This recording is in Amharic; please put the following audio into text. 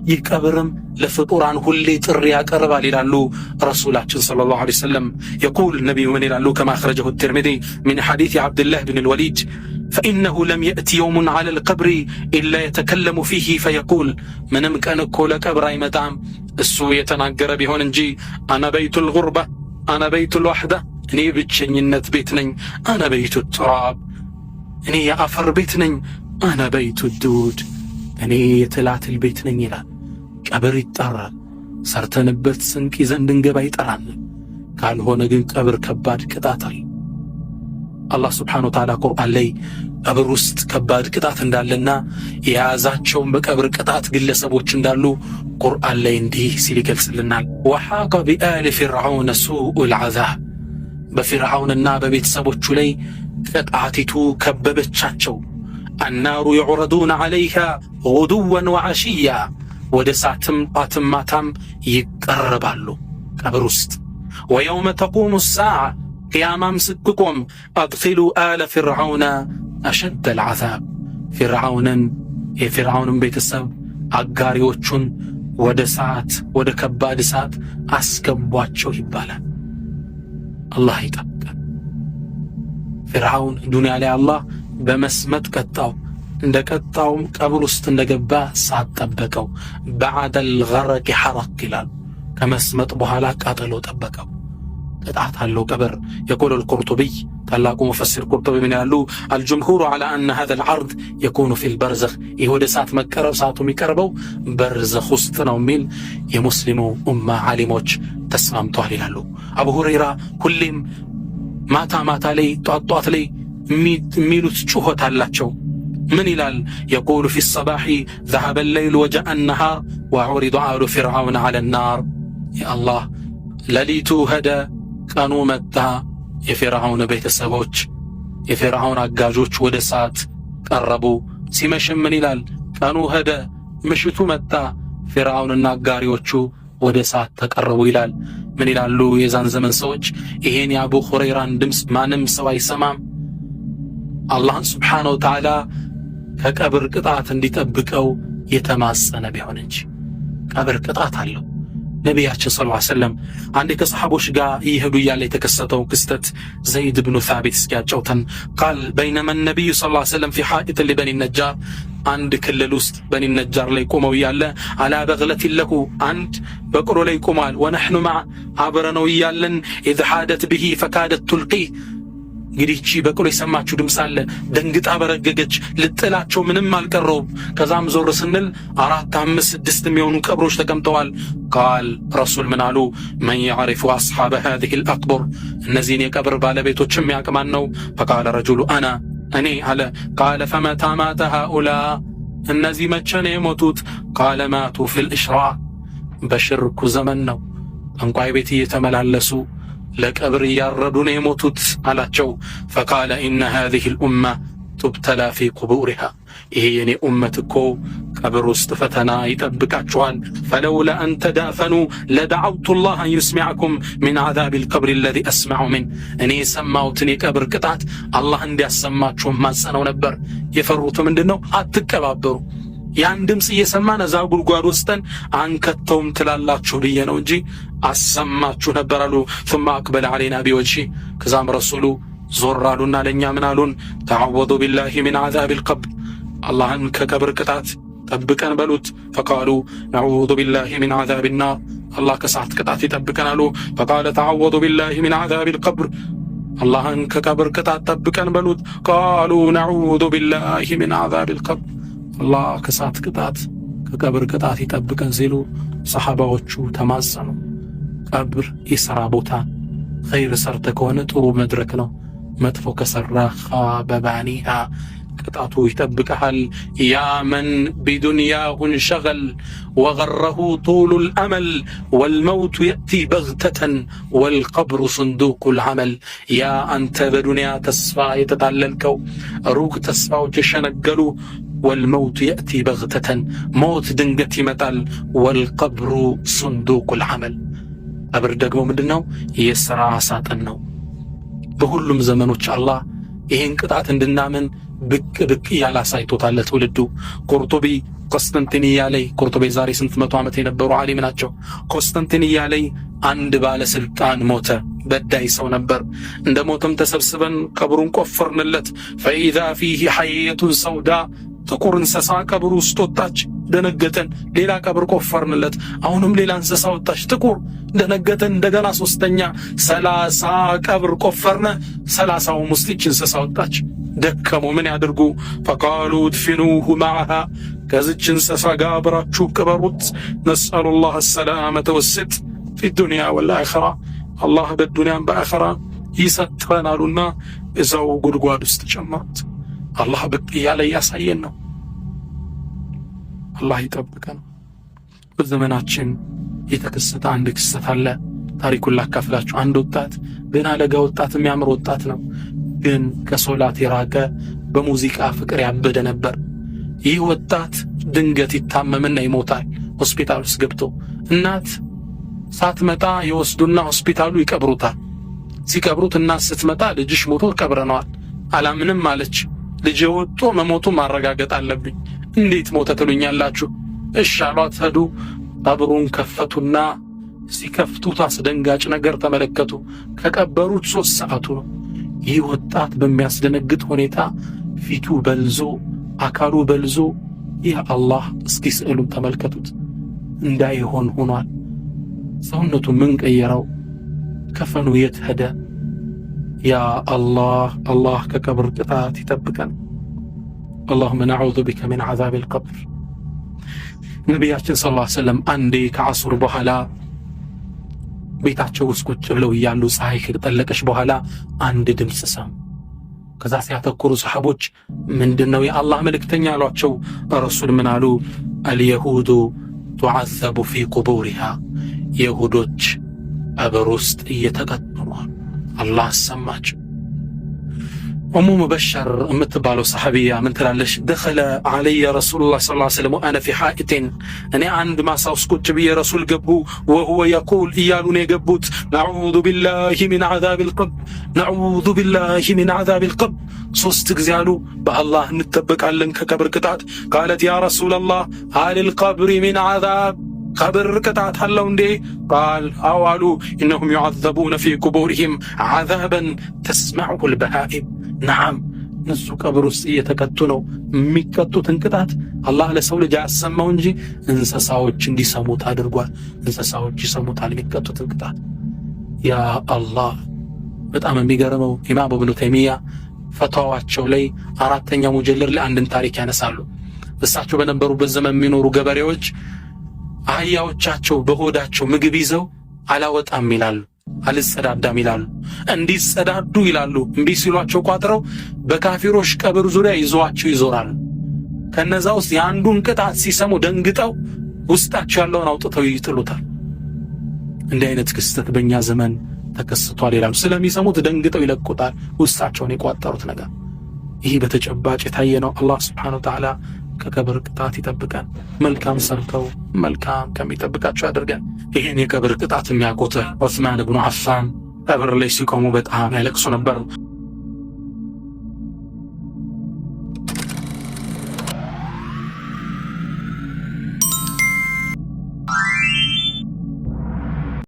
ይህ ቀብርም ለፍጡራን ሁሌ ጥሪ ያቀርባል ይላሉ ረሱላችን ሰለላሁ ዐለይሂ ወሰለም። የቁል ነቢዩ ምን ይላሉ? ከማ አኽረጀሁ ትርሚዚ ሚን ሐዲስ ዓብድላህ ብን ልወሊድ ፈኢነሁ ለም የእቲ የውሙን ዐለ ልቀብሪ ኢላ የተከለሙ ፊህ ፈየቁል ምንም ቀን እኮ ለቀብር አይመጣም እሱ የተናገረ ቢሆን እንጂ አነ በይቱ ልጉርባ አነ በይቱ ልዋሕዳ እኔ ብቸኝነት ቤት ነኝ፣ አነ በይቱ ቱራብ እኔ የአፈር ቤት ነኝ፣ አነ በይቱ ዱድ እኔ የትላትል ቤት ነኝ ይላል። ቀብር ይጣራል። ሰርተንበት ስንቅ ይዘን እንድንገባ ይጠራል። ካልሆነ ግን ቀብር ከባድ ቅጣት አለ። አላህ ስብሓነሁ ወተዓላ ቁርአን ላይ ቀብር ውስጥ ከባድ ቅጣት እንዳለና የያዛቸውን በቀብር ቅጣት ግለሰቦች እንዳሉ ቁርአን ላይ እንዲህ ሲል ይገልጽልናል። ወሓቀ ቢአሊ ፊርዓውነ ሱኡል ዐዛብ በፊርዓውንና በቤተሰቦቹ ላይ ቅጣቲቱ ከበበቻቸው። አናሩ ዩዕረዱነ ዐለይሃ ጉዱወን ወዐሽያ ወደ እሳትም ጧትም ማታም ይቀርባሉ ቀብር ውስጥ። ወየውመ ተቁሙ ሰዓ ቅያማም ስትቆም አድኺሉ አለ ፊርዓውነ አሸደል ዐዛብ የፊርዓውንን ቤተሰብ አጋሪዎቹን ወደ እሳት ወደ ከባድ እሳት አስገቧቸው ይባላል። አላህ ይጠብቀን። ፊርዓውን ዱንያ ላይ አላህ በመስመጥ ቀጣው። እንደ ቀጣውም ቀብር ውስጥ እንደገባ እሳት ጠበቀው። በዐደል ገረቂ ሐረቅ ይላል። ከመስመጥ በኋላ ቃጠሎ ጠበቀው። ቅጣት አለው ቀብር። የቆለ አልቁርጡቢይ ታላቁ ሙፈሲር ቁርጡቢ ምን ያሉ አልጅምሁሩ ዐላ አነ ሃዛ አልዐርድ የኩኑ ፊል በርዘኽ ይህ ወደ እሳት መቀረብ እሳቱ የሚቀርበው በርዘኽ ውስጥ ነው የሚል የሙስሊሙ ኡማ ዓሊሞች ተስማምተዋል ይላሉ። አቡ ሁረይራ ሁሌም ማታ ማታ ላይ ጧት ላይ የሚሉት ጩኸት አላቸው። ምን ይላል? የቁሉ ፊ ሰባሒ ዘሀበ ለይሉ ወጀአ ነሃር ወዑሪዱ አሉ ፊርዓውን ዐለ ናር። የአላህ ሌሊቱ ሄደ ቀኑ መጣ። የፊርዓውን ቤተሰቦች የፊርዓውን አጋዦች ወደ እሳት ቀረቡ። ሲመሽም ምን ይላል? ቀኑ ሄደ ምሽቱ መጣ። ፊርዓውንና አጋሪዎቹ ወደ እሳት ተቀረቡ ይላል። ምን ይላሉ የዛን ዘመን ሰዎች? ይሄን የአቡ ሁረይራን ድምፅ ማንም ሰው አይሰማም አላህን ስብሓነሁ ወተዓላ ከቀብር ቅጣት እንዲጠብቀው የተማጸነ ቢሆን እንጂ። ቀብር ቅጣት አለው። ነቢያችን ሰለላሁ ዐለይሂ ወሰለም አንዴ ከሰሓቦች ጋር ይሄዱ እያለ የተከሰተው ክስተት ዘይድ ብኑ ሳቢት እስኪያጫውተን ቃል በይነማ ነቢዩ ሰለላሁ ዐለይሂ ወሰለም ፊ ሓኢጥ ሊበኒ ነጃር አንድ ክልል ውስጥ በኒ ነጃር ላይ ቆመው እያለ አላ በግለት ለሁ አንድ በቅሎ ላይ ቆሟል። ወነሕኑ ማ አብረነው እያለን ኢዝ ሓደት ብሂ ፈካደት ቱልቂ እንግዲህ እቺ በቅሎ የሰማችሁ ድምፅ አለ። ደንግጣ በረገገች። ልጥላቸው ምንም አልቀረውም። ከዛም ዞር ስንል 4 5 6 የሚሆኑ ቀብሮች ተቀምጠዋል። ቃል ረሱል ምን አሉ? መን ያዕሪፉ አስሓበ ሃዚህ ልአቅቡር እነዚህን የቀብር ባለቤቶች የሚያውቅ ማን ነው? ፈቃለ ረጁሉ አና እኔ አለ። ቃለ ፈመታ ማተ ሃኡላ እነዚህ መቼ ነው የሞቱት? ቃለ ማቱ ፊል ኢሽራቅ በሽርኩ ዘመን ነው። ጠንቋይ ቤት እየተመላለሱ ለቀብር እያረዱ ነው የሞቱት አላቸው። ፈቃለ ኢነ ሃዚህ ልኡማ ቱብተላ ፊ ቁቡሪሃ ይሄ የኔ ኡመት እኮ ቀብር ውስጥ ፈተና ይጠብቃችኋል። ፈለውላ አን ተዳፈኑ ለደዐውቱ ላህ አን ዩስሚዐኩም ሚን ዐዛብ ልቀብር አለዚ አስመዑ ሚን እኔ የሰማሁትን የቀብር ቅጣት አላህ እንዲያሰማችሁ ማጸነው ነበር። የፈሩት ምንድን ነው? አትቀባበሩ። ያን ድምፅ እየሰማን እዛ ጉድጓድ ውስጠን አንከተውም ትላላችሁ ብዬ ነው እንጂ አሰማችሁ ነበር አሉ። ثم أقبل علينا بوجهه ከዛም ረሱሉ ዞር አሉና ለእኛ ምን አሉን? ተዐወዱ ቢላሂ ሚን ዐዛብ ልቀብር አላህን ከቀብር ቅጣት ጠብቀን በሉት። ፈቃሉ ነዑዙ ቢላሂ ሚን ዐዛብ ናር አላህ ከእሳት ቅጣት ይጠብቀን አሉ። ፈቃለ ተዐወዱ ቢላሂ ሚን ዐዛብ ልቀብር አላህን ከቀብር ቅጣት ጠብቀን በሉት። ቃሉ ነዑዙ ቢላሂ ሚን ዐዛብ ልቀብር አላህ ከእሳት ቅጣት ከቀብር ቅጣት ይጠብቀን ሲሉ ሰሓባዎቹ ተማጸኑ። ቀብር የሥራ ቦታ ኸይር ሰርተ ከሆነ ጥሩ መድረክ ነው። መጥፎ ከሠራ ኻበ ባኒሃ ቅጣቱ ይጠብቀሃል። ያ መን ቢዱንያሁ እንሸገል ወገረሁ ጡሉ ልአመል ወልመውቱ የእቲ በግተተን ወልቀብሩ ስንዱቁ ልዓመል ያ አንተ በዱንያ ተስፋ የተታለልከው ሩቅ ተስፋዎች የሸነገሉ ወልመውቱ የእቲ በግተተን ሞት ድንገት ይመጣል። ወልቀብሩ ስንዱቁ ልዓመል ቀብር ደግሞ ምንድን ነው? የሥራ ሳጥን ነው። በሁሉም ዘመኖች አላህ ይህን ቅጣት እንድናምን ብቅ ብቅ እያለ አሳይቶታል ለትውልዱ። ቁርጡቢ ቆስጠንጢንያ ላይ ቁርጡቢ ዛሬ ስንት መቶ ዓመት የነበሩ ዓሊም ናቸው። ቆስጠንጢንያ ላይ አንድ ባለስልጣን ሞተ። በዳይ ሰው ነበር። እንደ ሞተም ተሰብስበን ቀብሩን ቆፈርንለት። ፈኢዛ ፊህ ሐየቱን ሰውዳ ጥቁር እንስሳ ቀብሩ ውስጥ ወጣች። ደነገጠን። ሌላ ቀብር ቆፈርንለት። አሁንም ሌላ እንስሳ ወጣች ጥቁር። ደነገጠን። እንደገና ሶስተኛ 30 ቀብር ቆፈርነ። 30ውም ውስጥ ይህች እንስሳ ወጣች። ደከሙ። ምን ያድርጉ? ፈቃሉ ድፊኑሁ መዓሃ ከዚች እንስሳ ጋር አብራችሁ ቅበሩት። ነስአሉላህ ሰላመተ ወስጥ ፊ ዱንያ ወልአኺራ አላህ በዱንያም በአኺራ ይሰትረን አሉና እዛው ጉድጓድ ውስጥ ጨመሩት። አላህ ብቅ እያለ እያሳየን ነው። አላህ ይጠብቀን። በዘመናችን የተከሰተ አንድ ክስተት አለ። ታሪኩን ላካፍላችሁ። አንድ ወጣት ገና ለጋ ወጣት የሚያምር ወጣት ነው፣ ግን ከሶላት የራቀ በሙዚቃ ፍቅር ያበደ ነበር። ይህ ወጣት ድንገት ይታመምና ይሞታል። ሆስፒታል ውስጥ ገብቶ እናት ሳትመጣ ይወስዱና ሆስፒታሉ ይቀብሩታል። ሲቀብሩት እናት ስትመጣ ልጅሽ ሞቶ ቀብረነዋል። አላምንም አለች። ልጅ ወጥቶ መሞቱ ማረጋገጥ አለብኝ። እንዴት ሞተ ትሉኛላችሁ? እሺ አሏት። ሄዱ። ቀብሩን ከፈቱና ሲከፍቱት አስደንጋጭ ነገር ተመለከቱ። ከቀበሩት 3 ሰዓቱ ነው። ይህ ወጣት በሚያስደነግጥ ሁኔታ ፊቱ በልዞ አካሉ በልዞ፣ ይህ አላህ እስኪ ስዕሉን ተመልከቱት፣ እንዳይሆን ሆኗል። ሰውነቱ ምን ቀየረው? ከፈኑ የት ሄደ? ያ አላህ፣ አላህ ከቀብር ቅጣት ይጠብቀን። اللهم نعوذ بك من عذاب القبر። ነቢያችን ሰለላሁ ዐለይሂ ወሰለም አንዴ ከዐሱር በኋላ ቤታቸው ውስጥ ቁጭ ብለው እያሉ ፀሐይ ከጠለቀች በኋላ አንድ ድምፅ ሰሙ። ከዛ ሲያተኩሩ ሰሐቦች ምንድነው የአላህ መልእክተኛ አሏቸው። ረሱል ምን አሉ? አልየሁዱ ቱዐዘቡ ፊ ቁቡሪሃ፣ የሁዶች ቀብር ውስጥ እየተቀጡ ነው። አላህ አሰማቸው። ኡሙ ሙበሸር የምትባለው ሰሐቢያ ምን ትላለች? ደኸለ ዐለየ ረሱሉላህ ሰለላሁ ዐለይሂ ወሰለም ወአነ ፊ ሐኢቲን፣ እኔ አንድ ማሳ ውስጥ ቁጭ ብዬ ረሱል ገቡ። ወሁወ የቁል እያሉ ነው የገቡት፣ ነዑዙ ቢላሂ ሚን ዐዛቢል ቀብር፣ ነዑዙ ቢላሂ ሚን ዐዛቢል ቀብር 3 ጊዜ አሉ። በአላህ እንጠበቃለን ከቀብር ቅጣት። ቃለት ያ ረሱለላህ ሀሊል ቀብሪ ሚን ዐዛብ፣ ቀብር ቅጣት አለው እንዴ? ቃል አዎ አሉ። ኢነሁም ዩዐዘቡነ ፊ ቁቡሪሂም ዐዛበን ተስመዑሁ ልበሃኢም፣ ነዓም እነሱ ቀብር ውስጥ እየተቀጡ ነው። የሚቀጡትን ቅጣት አላህ ለሰው ልጅ አያሰማው እንጂ እንስሳዎች እንዲሰሙት አድርጓል። እንስሳዎች ይሰሙታል የሚቀጡትን ቅጣት። ያ አላህ። በጣም የሚገርመው ኢማም ኢብኑ ተይሚያ ፈትዋቸው ላይ 4ኛው ሙጀለድ ላይ አንድን ታሪክ ያነሳሉ። እሳቸው በነበሩበት ዘመን የሚኖሩ ገበሬዎች አህያዎቻቸው በሆዳቸው ምግብ ይዘው አላወጣም ይላሉ፣ አልጸዳዳም ይላሉ። እንዲጸዳዱ ይላሉ እምቢ ሲሏቸው ቋጥረው በካፊሮች ቀብር ዙሪያ ይዘዋቸው ይዞራሉ። ከነዛ ውስጥ የአንዱን ቅጣት ሲሰሙ ደንግጠው ውስጣቸው ያለውን አውጥተው ይጥሉታል። እንዲህ አይነት ክስተት በእኛ ዘመን ተከስቷል ይላሉ። ስለሚሰሙት ደንግጠው ይለቁታል ውስጣቸውን የቋጠሩት ነገር። ይህ በተጨባጭ የታየ ነው። አላህ ሱብሓነሁ ወተዓላ ከቀብር ቅጣት ይጠብቀን። መልካም ሰርተው መልካም ከሚጠብቃቸው ያደርገን። ይህን የቀብር ቅጣት የሚያውቁት ዑስማን ብኑ አፋን ቀብር ላይ ሲቆሙ በጣም ያለቅሱ ነበር።